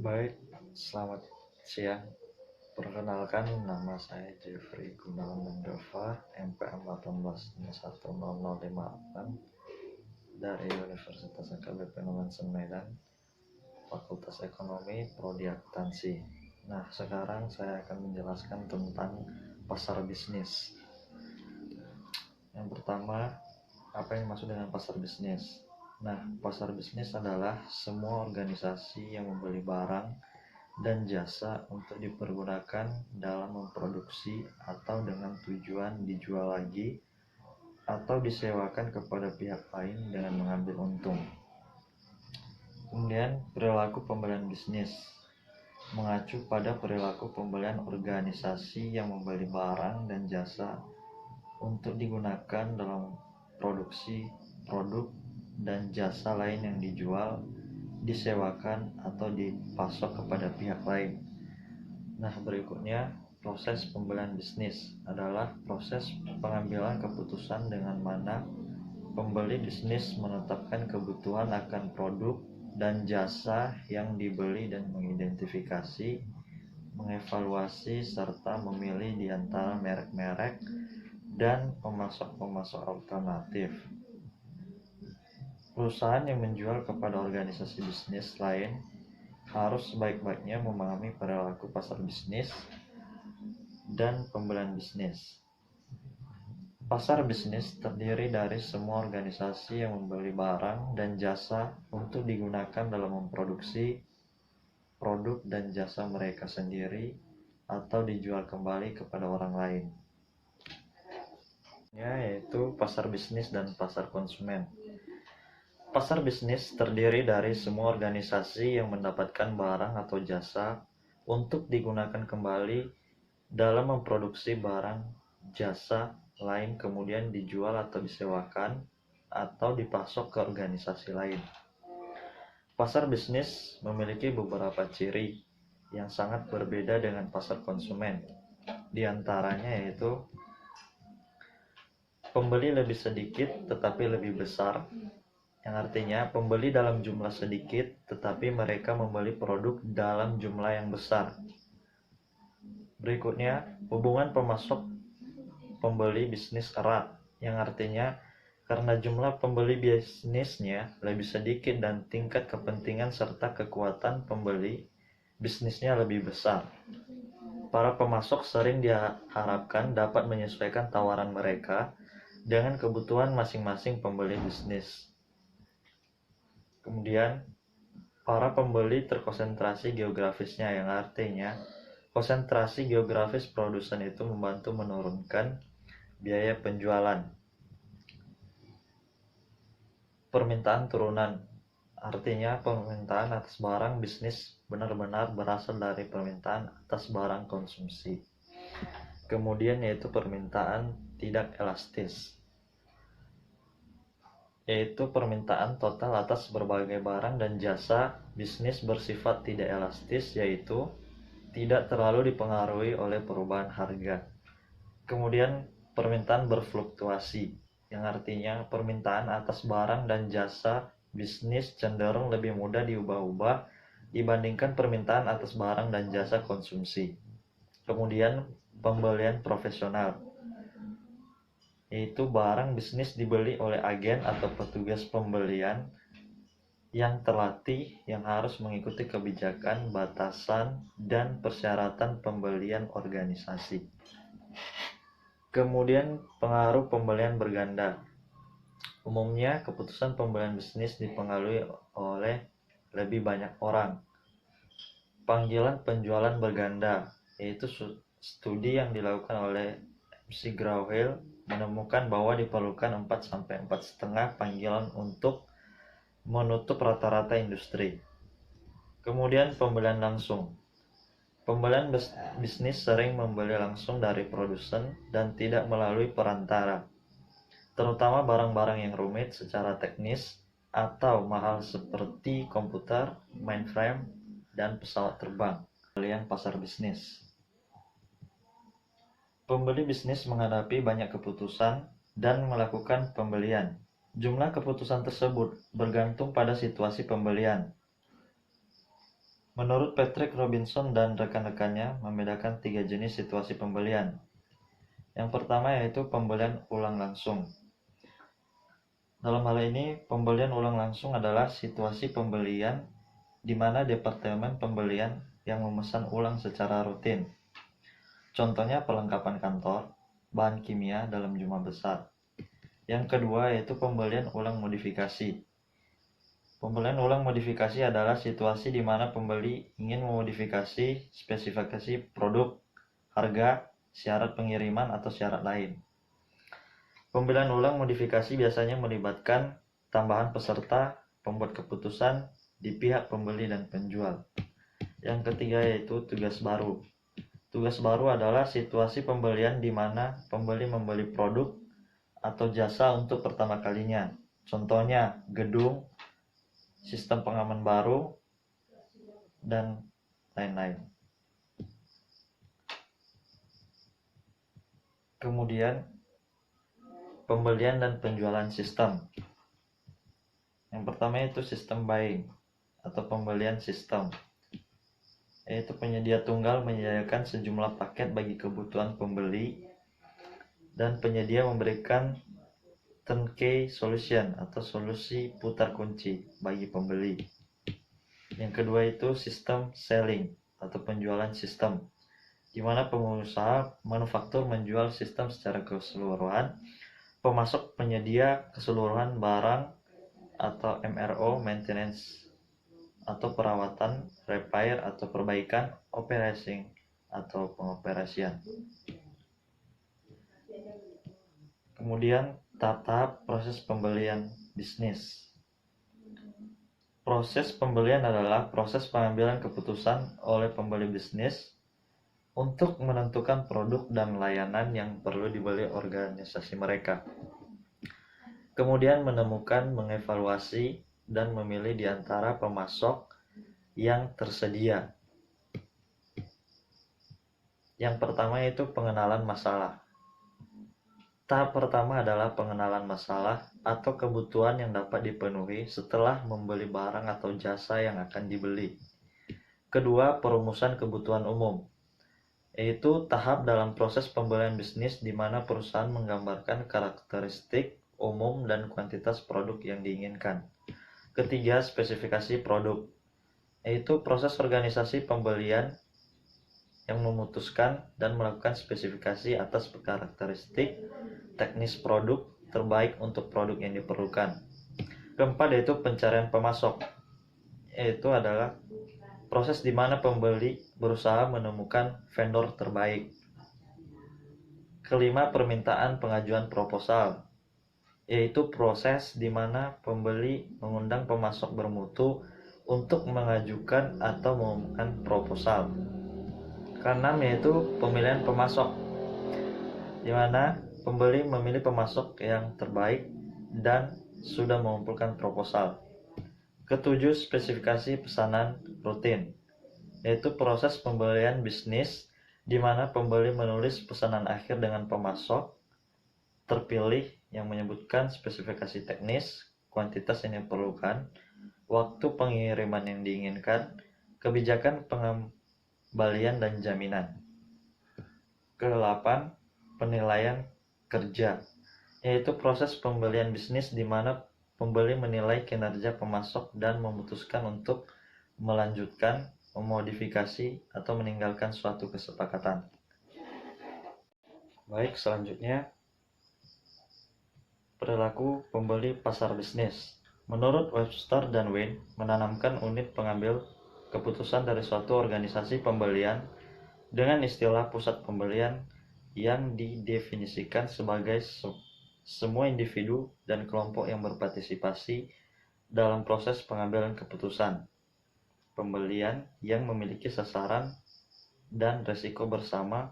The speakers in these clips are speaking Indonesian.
Baik, selamat siang. Perkenalkan, nama saya Jeffrey Gunawan Mendova, NPM 18.10058 dari Universitas AKBP Numansen Medan, Fakultas Ekonomi, Prodi Akuntansi. Nah, sekarang saya akan menjelaskan tentang pasar bisnis. Yang pertama, apa yang dimaksud dengan pasar bisnis? Nah, pasar bisnis adalah semua organisasi yang membeli barang dan jasa untuk dipergunakan dalam memproduksi atau dengan tujuan dijual lagi atau disewakan kepada pihak lain dengan mengambil untung. Kemudian, perilaku pembelian bisnis mengacu pada perilaku pembelian organisasi yang membeli barang dan jasa untuk digunakan dalam produksi produk dan jasa lain yang dijual, disewakan, atau dipasok kepada pihak lain. Nah, berikutnya, proses pembelian bisnis adalah proses pengambilan keputusan dengan mana pembeli bisnis menetapkan kebutuhan akan produk dan jasa yang dibeli dan mengidentifikasi, mengevaluasi, serta memilih di antara merek-merek dan pemasok-pemasok alternatif. Perusahaan yang menjual kepada organisasi bisnis lain harus sebaik-baiknya memahami perilaku pasar bisnis dan pembelian bisnis. Pasar bisnis terdiri dari semua organisasi yang membeli barang dan jasa untuk digunakan dalam memproduksi produk dan jasa mereka sendiri atau dijual kembali kepada orang lain. Yaitu pasar bisnis dan pasar konsumen. Pasar bisnis terdiri dari semua organisasi yang mendapatkan barang atau jasa untuk digunakan kembali dalam memproduksi barang jasa lain, kemudian dijual atau disewakan atau dipasok ke organisasi lain. Pasar bisnis memiliki beberapa ciri yang sangat berbeda dengan pasar konsumen. Di antaranya yaitu pembeli lebih sedikit tetapi lebih besar, yang artinya pembeli dalam jumlah sedikit tetapi mereka membeli produk dalam jumlah yang besar. Berikutnya, hubungan pemasok pembeli bisnis erat, yang artinya karena jumlah pembeli bisnisnya lebih sedikit dan tingkat kepentingan serta kekuatan pembeli bisnisnya lebih besar, para pemasok sering diharapkan dapat menyesuaikan tawaran mereka dengan kebutuhan masing-masing pembeli bisnis. Kemudian, para pembeli terkonsentrasi geografisnya, yang artinya konsentrasi geografis produsen itu membantu menurunkan biaya penjualan. Permintaan turunan, artinya permintaan atas barang bisnis benar-benar berasal dari permintaan atas barang konsumsi. Kemudian yaitu permintaan tidak elastis, yaitu permintaan total atas berbagai barang dan jasa bisnis bersifat tidak elastis, yaitu tidak terlalu dipengaruhi oleh perubahan harga. Kemudian permintaan berfluktuasi, yang artinya permintaan atas barang dan jasa bisnis cenderung lebih mudah diubah-ubah dibandingkan permintaan atas barang dan jasa konsumsi. Kemudian pembelian profesional, yaitu barang bisnis dibeli oleh agen atau petugas pembelian yang terlatih yang harus mengikuti kebijakan, batasan, dan persyaratan pembelian organisasi. Kemudian pengaruh pembelian berganda. Umumnya keputusan pembelian bisnis dipengaruhi oleh lebih banyak orang. Panggilan penjualan berganda, yaitu studi yang dilakukan oleh McGraw-Hill menemukan bahwa diperlukan 4-4,5 panggilan untuk menutup rata-rata industri. Kemudian pembelian langsung. Pembelian bisnis sering membeli langsung dari produsen dan tidak melalui perantara, terutama barang-barang yang rumit secara teknis atau mahal seperti komputer, mainframe, dan pesawat terbang. Pembelian pasar bisnis. Pembeli bisnis menghadapi banyak keputusan dan melakukan pembelian. Jumlah keputusan tersebut bergantung pada situasi pembelian. Menurut Patrick Robinson dan rekan-rekannya membedakan 3 jenis situasi pembelian. Yang pertama yaitu pembelian ulang langsung. Dalam hal ini, pembelian ulang langsung adalah situasi pembelian di mana departemen pembelian yang memesan ulang secara rutin. Contohnya perlengkapan kantor, bahan kimia dalam jumlah besar. Yang kedua yaitu pembelian ulang modifikasi. Pembelian ulang modifikasi adalah situasi di mana pembeli ingin memodifikasi spesifikasi produk, harga, syarat pengiriman, atau syarat lain. Pembelian ulang modifikasi biasanya melibatkan tambahan peserta pembuat keputusan di pihak pembeli dan penjual. Yang ketiga yaitu tugas baru. Tugas baru adalah situasi pembelian di mana pembeli membeli produk atau jasa untuk pertama kalinya. Contohnya gedung, sistem pengaman baru, dan lain-lain. Kemudian pembelian dan penjualan sistem. Yang pertama itu sistem buying atau pembelian sistem, yaitu penyedia tunggal menyediakan sejumlah paket bagi kebutuhan pembeli dan penyedia memberikan turnkey solution atau solusi putar kunci bagi pembeli. Yang kedua itu sistem selling atau penjualan sistem, di mana pengusaha manufaktur menjual sistem secara keseluruhan, pemasok penyedia keseluruhan barang atau MRO maintenance atau perawatan, repair atau perbaikan, operating atau pengoperasian. Kemudian tahap proses pembelian bisnis. Proses pembelian adalah proses pengambilan keputusan oleh pembeli bisnis untuk menentukan produk dan layanan yang perlu dibeli organisasi mereka. Kemudian menemukan, mengevaluasi, dan memilih di antara pemasok yang tersedia. Yang pertama itu pengenalan masalah. Tahap pertama adalah pengenalan masalah atau kebutuhan yang dapat dipenuhi setelah membeli barang atau jasa yang akan dibeli. Kedua, perumusan kebutuhan umum, yaitu tahap dalam proses pembelian bisnis di mana perusahaan menggambarkan karakteristik umum dan kuantitas produk yang diinginkan. Ketiga, spesifikasi produk, yaitu proses organisasi pembelian yang memutuskan dan melakukan spesifikasi atas karakteristik teknis produk terbaik untuk produk yang diperlukan. Keempat yaitu pencarian pemasok, yaitu adalah proses di mana pembeli berusaha menemukan vendor terbaik. Kelima, permintaan pengajuan proposal, yaitu proses di mana pembeli mengundang pemasok bermutu untuk mengajukan atau mengumumkan proposal. Keenam yaitu pemilihan pemasok, di mana pembeli memilih pemasok yang terbaik dan sudah mengumpulkan proposal. Ketujuh, spesifikasi pesanan rutin, yaitu proses pembelian bisnis di mana pembeli menulis pesanan akhir dengan pemasok terpilih yang menyebutkan spesifikasi teknis, kuantitas yang diperlukan, waktu pengiriman yang diinginkan, kebijakan pengembalian dan jaminan. Kedelapan, penilaian kerja, yaitu proses pembelian bisnis di mana pembeli menilai kinerja pemasok dan memutuskan untuk melanjutkan, memodifikasi, atau meninggalkan suatu kesepakatan. Baik, selanjutnya perilaku pembeli pasar bisnis. Menurut Webster dan Wayne, menanamkan unit pengambil keputusan dari suatu organisasi pembelian dengan istilah pusat pembelian yang didefinisikan sebagai semua individu dan kelompok yang berpartisipasi dalam proses pengambilan keputusan pembelian yang memiliki sasaran dan resiko bersama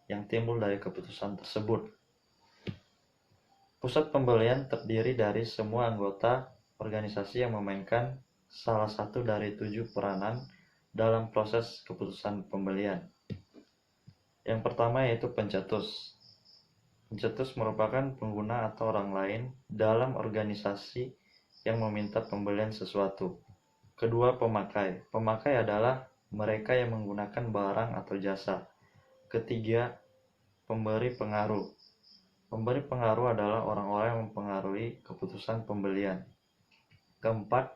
yang timbul dari keputusan tersebut. Pusat pembelian terdiri dari semua anggota organisasi yang memainkan salah satu dari 7 peranan dalam proses keputusan pembelian. Yang pertama yaitu pencetus. Pencetus merupakan pengguna atau orang lain dalam organisasi yang meminta pembelian sesuatu. Kedua, pemakai. Pemakai adalah mereka yang menggunakan barang atau jasa. Ketiga, pemberi pengaruh. Pemberi pengaruh adalah orang-orang yang mempengaruhi keputusan pembelian. Keempat,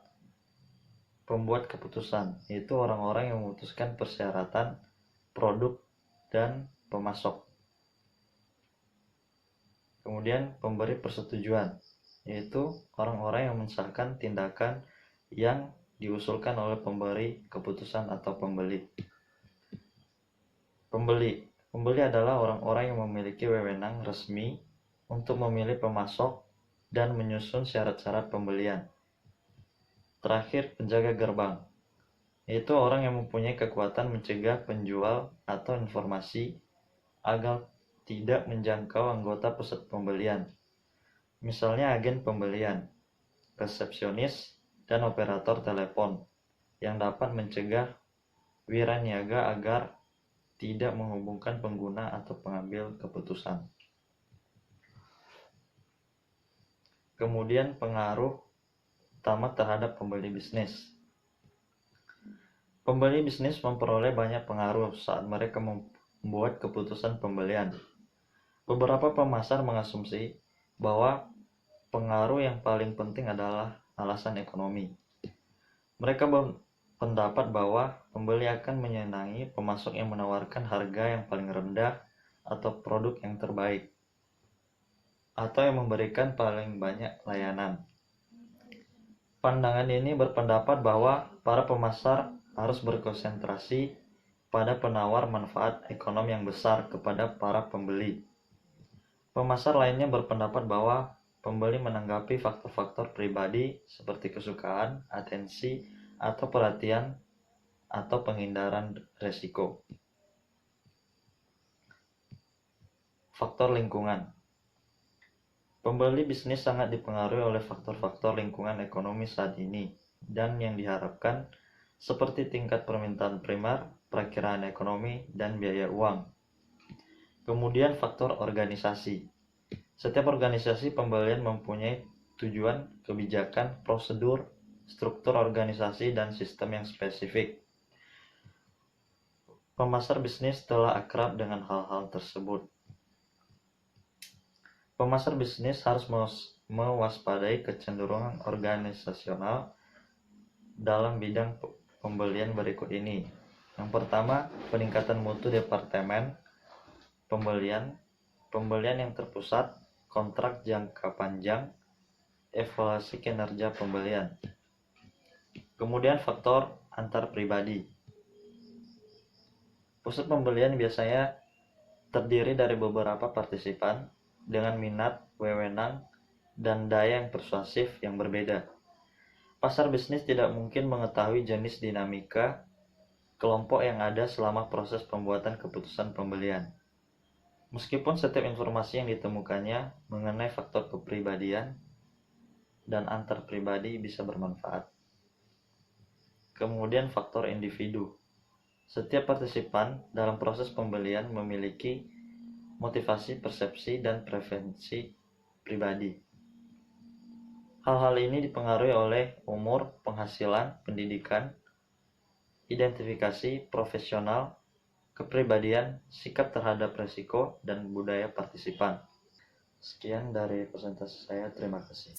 pembuat keputusan, yaitu orang-orang yang memutuskan persyaratan, produk, dan pemasok. Kemudian pemberi persetujuan, yaitu orang-orang yang mensahkan tindakan yang diusulkan oleh pemberi keputusan atau pembeli. Pembeli adalah orang-orang yang memiliki wewenang resmi untuk memilih pemasok dan menyusun syarat-syarat pembelian. Terakhir, penjaga gerbang, yaitu orang yang mempunyai kekuatan mencegah penjual atau informasi agar tidak menjangkau anggota pusat pembelian. Misalnya agen pembelian, resepsionis, dan operator telepon yang dapat mencegah wiraniaga agar tidak menghubungkan pengguna atau pengambil keputusan. Kemudian pengaruh utama terhadap pembeli bisnis. Pembeli bisnis memperoleh banyak pengaruh saat mereka membuat keputusan pembelian. Beberapa pemasar mengasumsi bahwa pengaruh yang paling penting adalah alasan ekonomi. Mereka berpendapat bahwa pembeli akan menyenangi pemasok yang menawarkan harga yang paling rendah atau produk yang terbaik, atau yang memberikan paling banyak layanan. Pandangan ini berpendapat bahwa para pemasar harus berkonsentrasi pada penawar manfaat ekonomi yang besar kepada para pembeli. Pemasar lainnya berpendapat bahwa pembeli menanggapi faktor-faktor pribadi seperti kesukaan, atensi, atau perhatian, atau penghindaran resiko. Faktor lingkungan. Pembeli bisnis sangat dipengaruhi oleh faktor-faktor lingkungan ekonomi saat ini dan yang diharapkan seperti tingkat permintaan primer, perakiraan ekonomi, dan biaya uang. Kemudian faktor organisasi. Setiap organisasi pembelian mempunyai tujuan, kebijakan, prosedur, struktur organisasi, dan sistem yang spesifik. Pemasar bisnis telah akrab dengan hal-hal tersebut. Pemasar bisnis harus mewaspadai kecenderungan organisasional dalam bidang pembelian berikut ini. Yang pertama, peningkatan mutu departemen pembelian, pembelian yang terpusat, kontrak jangka panjang, evaluasi kinerja pembelian. Kemudian faktor antar pribadi. Pusat pembelian biasanya terdiri dari beberapa partisipan dengan minat, wewenang, dan daya yang persuasif yang berbeda. Pasar bisnis tidak mungkin mengetahui jenis dinamika kelompok yang ada selama proses pembuatan keputusan pembelian. Meskipun setiap informasi yang ditemukannya mengenai faktor kepribadian dan antar pribadi bisa bermanfaat. Kemudian faktor individu. Setiap partisipan dalam proses pembelian memiliki motivasi, persepsi, dan preferensi pribadi. Hal-hal ini dipengaruhi oleh umur, penghasilan, pendidikan, identifikasi profesional, kepribadian, sikap terhadap resiko, dan budaya partisipan. Sekian dari presentasi saya, terima kasih.